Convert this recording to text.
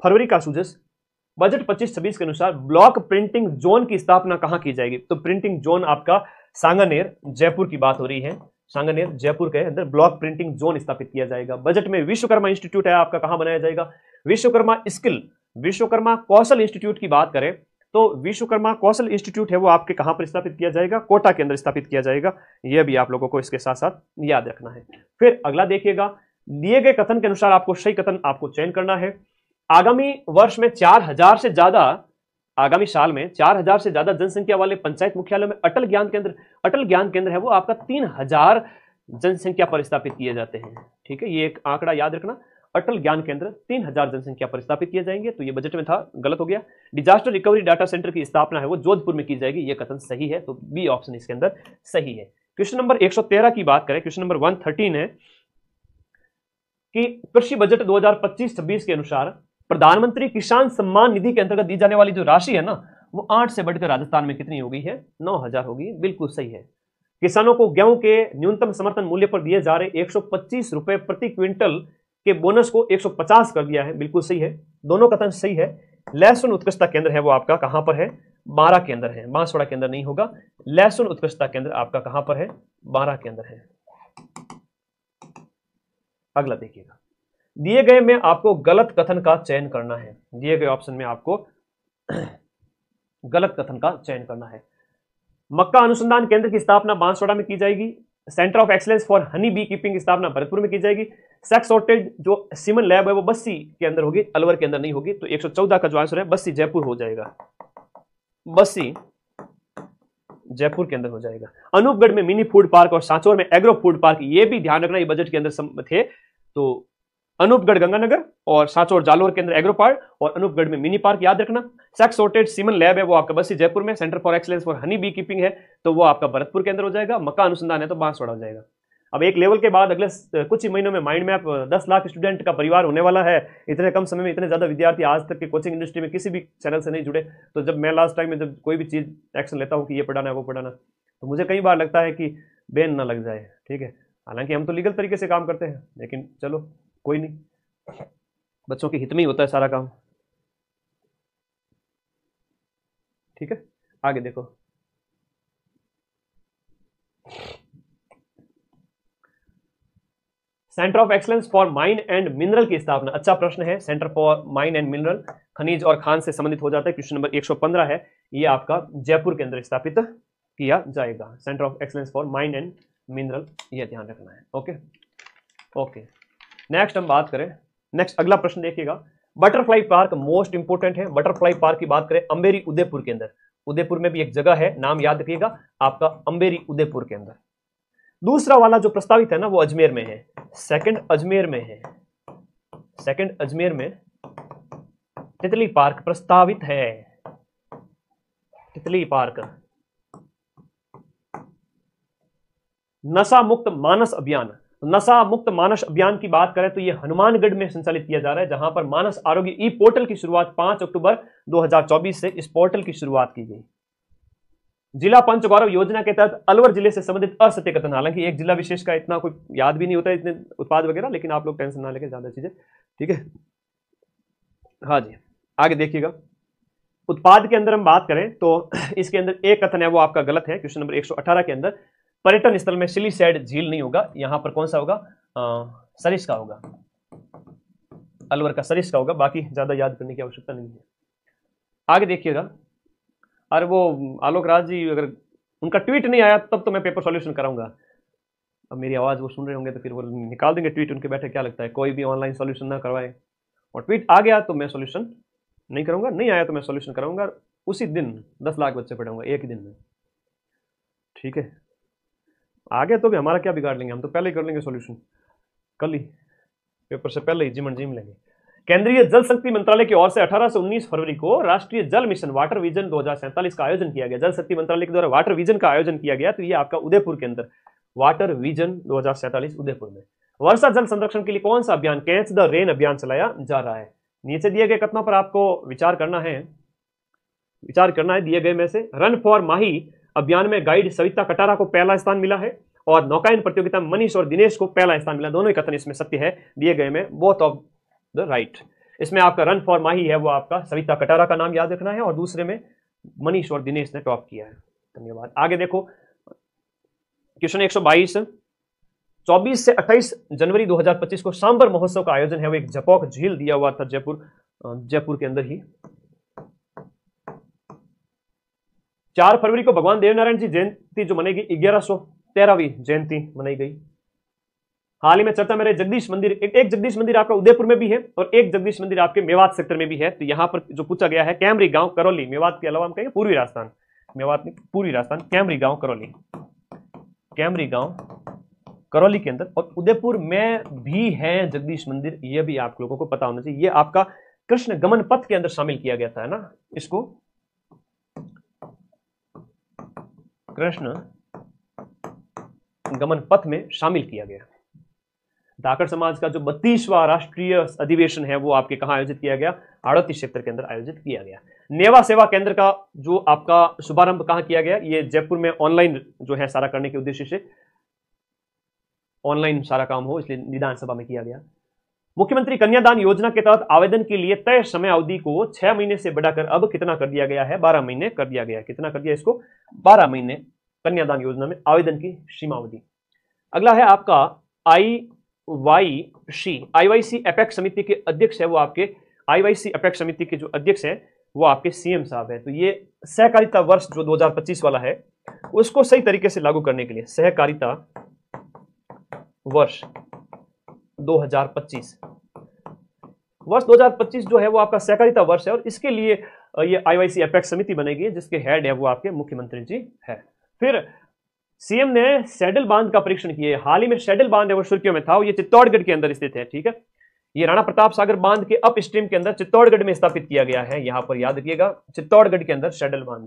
फरवरी का सूझस बजट 25-26 के अनुसार ब्लॉक प्रिंटिंग जोन की स्थापना कहां की जाएगी? तो प्रिंटिंग जोन आपका सांगानेर जयपुर की बात हो रही है। सांगानेर जयपुर के अंदर ब्लॉक प्रिंटिंग जोन स्थापित किया जाएगा। बजट में विश्वकर्मा इंस्टीट्यूट है आपका, कहां बनाया जाएगा? विश्वकर्मा स्किल, विश्वकर्मा कौशल इंस्टीट्यूट की बात करें तो विश्वकर्मा कौशल इंस्टीट्यूट है वो आपके कहां पर स्थापित किया जाएगा? कोटा के अंदर स्थापित किया जाएगा। यह भी आप लोगों को इसके साथ साथ याद रखना है। फिर अगला देखिएगा, दिए गए कथन के अनुसार आपको सही कथन आपको चयन करना है। आगामी वर्ष में 4000 से ज्यादा, आगामी साल में 4000 से ज्यादा जनसंख्या वाले पंचायत मुख्यालय में अटल ज्ञान केंद्र है वो आपका 3000 जनसंख्या पर स्थापित किए जाते हैं। ठीक है, ये एक आंकड़ा याद रखना, अटल ज्ञान केंद्र 3000 जनसंख्या पर स्थापित किए जाएंगे। तो ये बजट में था, गलत हो गया। डिजास्टर रिकवरी डाटा सेंटर की स्थापना है वो जोधपुर में की जाएगी, ये कथन सही है, तो बी ऑप्शन इसके अंदर सही है। क्वेश्चन नंबर 113 की बात करें, क्वेश्चन नंबर 113 है कि कृषि बजट 2025-26 के अनुसार प्रधानमंत्री किसान सम्मान निधि के अंतर्गत दी जाने वाली जो राशि है ना वो 8 से बढ़कर राजस्थान में कितनी हो गई है? 9000 होगी। बिल्कुल सही है। किसानों को गेहूं के न्यूनतम समर्थन मूल्य पर दिए जा रहे 125 रुपए प्रति क्विंटल के बोनस को 150 कर दिया है। बिल्कुल सही है, दोनों कथन सही है। लहसुन उत्कृष्टता केंद्र है वो आपका कहां पर है? 12 के अंदर है, बांसवाड़ा के अंदर नहीं होगा। लहसुन उत्कृष्टता केंद्र आपका कहां पर है? 12 के अंदर है। अगला देखिएगा, दिए गए में आपको गलत कथन का चयन करना है। दिए गए ऑप्शन में आपको गलत कथन का चयन करना है। मक्का अनुसंधान केंद्र की स्थापना बांसवाड़ा में की जाएगी। Centre of excellence for honey bee keeping की स्थापना भरतपुर में की जाएगी। सेक्स सॉर्टेड जो सीमन लैब है वो बस्सी के अंदर होगी, अलवर के अंदर नहीं होगी। तो 114 का जो आंसर है बस्सी जयपुर हो जाएगा, बस्सी जयपुर के अंदर हो जाएगा। अनूपगढ़ में मिनी फूड पार्क और सांचौर में एग्रो फूड पार्क, ये भी ध्यान रखना, ये बजट के अंदर थे। तो अनूपगढ़ गंगानगर और सांचौर जालोर के अंदर एग्रो पार्क और अनूपगढ़ में मिनी पार्क याद रखना। सेक्स सॉर्टेड सीमन लैब है वो आपका बस्सी जयपुर में। Centre for excellence for honey bee keeping है तो वो आपका भरतपुर के अंदर हो जाएगा। मक्का अनुसंधान है तो बांसवाड़ा हो जाएगा। अब एक लेवल के बाद अगले कुछ ही महीनों में माइंड मैप 10 लाख स्टूडेंट का परिवार होने वाला है। इतने कम समय में इतने ज्यादा विद्यार्थी आज तक के कोचिंग इंडस्ट्री में किसी भी चैनल से नहीं जुड़े। तो जब मैं लास्ट टाइम में जब कोई भी चीज एक्शन लेता हूँ कि ये पढ़ाना है वो पढ़ाना, तो मुझे कई बार लगता है कि बैन ना लग जाए। ठीक है, हालांकि हम तो लीगल तरीके से काम करते हैं, लेकिन चलो कोई नहीं, बच्चों के हित में ही होता है सारा काम। ठीक है, आगे देखो, centre of excellence for mine and mineral की स्थापना। अच्छा प्रश्न है, centre for mine and mineral खनिज और खान से संबंधित हो जाता है। क्वेश्चन नंबर 115 है, ये आपका जयपुर के अंदर स्थापित किया जाएगा। Centre of excellence for mine and mineral, ये ध्यान रखना है। ओके ओके, नेक्स्ट हम बात करें, नेक्स्ट अगला प्रश्न देखिएगा, बटरफ्लाई पार्क मोस्ट इंपोर्टेंट है। बटरफ्लाई पार्क की बात करें अंबेरी उदयपुर के अंदर, उदयपुर में भी एक जगह है, नाम याद रखिएगा आपका, अंबेरी उदयपुर के अंदर। दूसरा वाला जो प्रस्तावित है ना वो अजमेर में है, सेकंड अजमेर में है, सेकंड अजमेर में तितली पार्क प्रस्तावित है, तितली पार्क। नशा मुक्त मानस अभियान, नशा मुक्त मानस अभियान की बात करें तो यह हनुमानगढ़ में संचालित किया जा रहा है, जहां पर मानस आरोग्य ई पोर्टल की शुरुआत 5 अक्टूबर 2024 से इस पोर्टल की शुरुआत की गई। जिला पंच गौरव योजना के तहत अलवर जिले से संबंधित असत्य कथन, हालांकि एक जिला विशेष का इतना कोई याद भी नहीं होता है, इतने उत्पाद वगैरह, लेकिन आप लोग टेंशन ना लेके ज्यादा चीजें। ठीक है, हाँ जी, आगे देखिएगा, उत्पाद के अंदर हम बात करें तो इसके अंदर एक कथन है वो आपका गलत है। क्वेश्चन नंबर 118 के अंदर पर्यटन स्थल में सिलीसैड झील नहीं होगा, यहां पर कौन सा होगा? सरिस का होगा, अलवर का सरिस का होगा, बाकी ज्यादा याद करने की आवश्यकता नहीं है। आगे देखिएगा, अरे वो आलोक राज जी अगर उनका ट्वीट नहीं आया तब तो मैं पेपर सॉल्यूशन कराऊंगा। अब मेरी आवाज वो सुन रहे होंगे तो फिर वो निकाल देंगे ट्वीट उनके बैठे, क्या लगता है कोई भी ऑनलाइन सॉल्यूशन ना करवाए। और ट्वीट आ गया तो मैं सॉल्यूशन नहीं करूंगा, नहीं आया तो मैं सॉल्यूशन कराऊंगा, उसी दिन 10 लाख बच्चे पढ़ाऊंगा एक ही दिन में। ठीक है, आगे तो भी हमारा क्या बिगाड़ लेंगे, हम तो पहले ही कर लेंगे सॉल्यूशन, कल ही पेपर से पहले ही जिमन जिम लेंगे। केंद्रीय जल शक्ति मंत्रालय की ओर से 18 से 19 फरवरी को राष्ट्रीय जल मिशन वाटर विजन 2047 का आयोजन किया गया। जल शक्ति मंत्रालय के द्वारा वाटर विजन का आयोजन किया गया, तो ये आपका उदयपुर के अंदर वाटर विजन 2047 उदयपुर में। वर्षा जल संरक्षण के लिए कौन सा अभियान, कैच द रेन अभियान चलाया जा रहा है। नीचे दिए गए कथनों पर आपको विचार करना है, दिए गए में से रन फॉर माही अभियान में गाइड सविता कटारा को पहला स्थान मिला है और नौकायन प्रतियोगिता में मनीष और दिनेश को पहला स्थान मिला। दोनों ही कथन इसमें सत्य है, दिए गए में बोथ ऑफ द राइट। इसमें आपका रन फॉर माही है वो आपका सविता कटारा का नाम याद रखना है, और दूसरे में मनीष और दिनेश ने टॉप किया है। धन्यवाद। आगे देखो क्वेश्चन 122, 24 से 28 जनवरी 2025 को सांबर महोत्सव का आयोजन है वो एक जपोक झील दिया हुआ था जयपुर के अंदर ही। 4 फरवरी को भगवान देवनारायण जी जयंती जो मनेगी 1113वीं जयंती मनाई गई। हाल ही में चर्चा में रहे जगदीश मंदिर, एक जगदीश मंदिर आपका उदयपुर में भी है और एक जगदीश मंदिर आपके मेवात सेक्टर में भी है। तो यहां पर जो पूछा गया है कैमरी गांव करौली, मेवात के अलावा हम कहेंगे पूर्वी राजस्थान, मेवात नहीं पूर्वी राजस्थान, कैमरी गांव करौली, कैमरी गांव करौली के अंदर, और उदयपुर में भी है जगदीश मंदिर, यह भी आप लोगों को पता होना चाहिए। यह आपका कृष्ण गमन पथ के अंदर शामिल किया गया था, है ना, इसको कृष्ण गमन पथ में शामिल किया गया। धाकड़ समाज का जो 32वां राष्ट्रीय अधिवेशन है वो आपके कहां आयोजित किया गया, हाड़ौती क्षेत्र के अंदर आयोजित किया गया। नेवा सेवा केंद्र का जो आपका शुभारंभ कहां किया गया, ये जयपुर में ऑनलाइन जो है सारा करने के उद्देश्य से, ऑनलाइन सारा काम हो इसलिए निदान सभा में किया गया। मुख्यमंत्री कन्यादान योजना के तहत आवेदन के लिए तय समय अवधि को 6 महीने से बढ़ाकर अब कितना कर दिया गया है, 12 महीने कर दिया गया है। कितना कर दिया इसको, 12 महीने कन्यादान योजना में आवेदन की सीमा अवधि। अगला है आपका आईवाईसी एपेक्स समिति के अध्यक्ष है वो आपके, आईवाईसी एपेक्स समिति के जो अध्यक्ष है वो आपके सीएम साहब है। तो ये सहकारिता वर्ष जो 2025 वाला है उसको सही तरीके से लागू करने के लिए सहकारिता वर्ष 2025 जो है वो आपका सहकारिता वर्ष है, और इसके लिए ये आईवाईसी एपेक्स समिति बनेगी जिसके हेड है वो आपके मुख्यमंत्री जी है। फिर सीएम ने सैडल बांध का परीक्षण किया। हाल ही में सैडल बांध है वो सुर्खियों में था, ये चित्तौड़गढ़ के अंदर स्थित है, ठीक है। ये राणा प्रताप सागर बांध के अप स्ट्रीम के अंदर चित्तौड़गढ़ में स्थापित किया गया है, यहां पर याद रखिएगा चित्तौड़गढ़ के अंदर सैडल बांध है।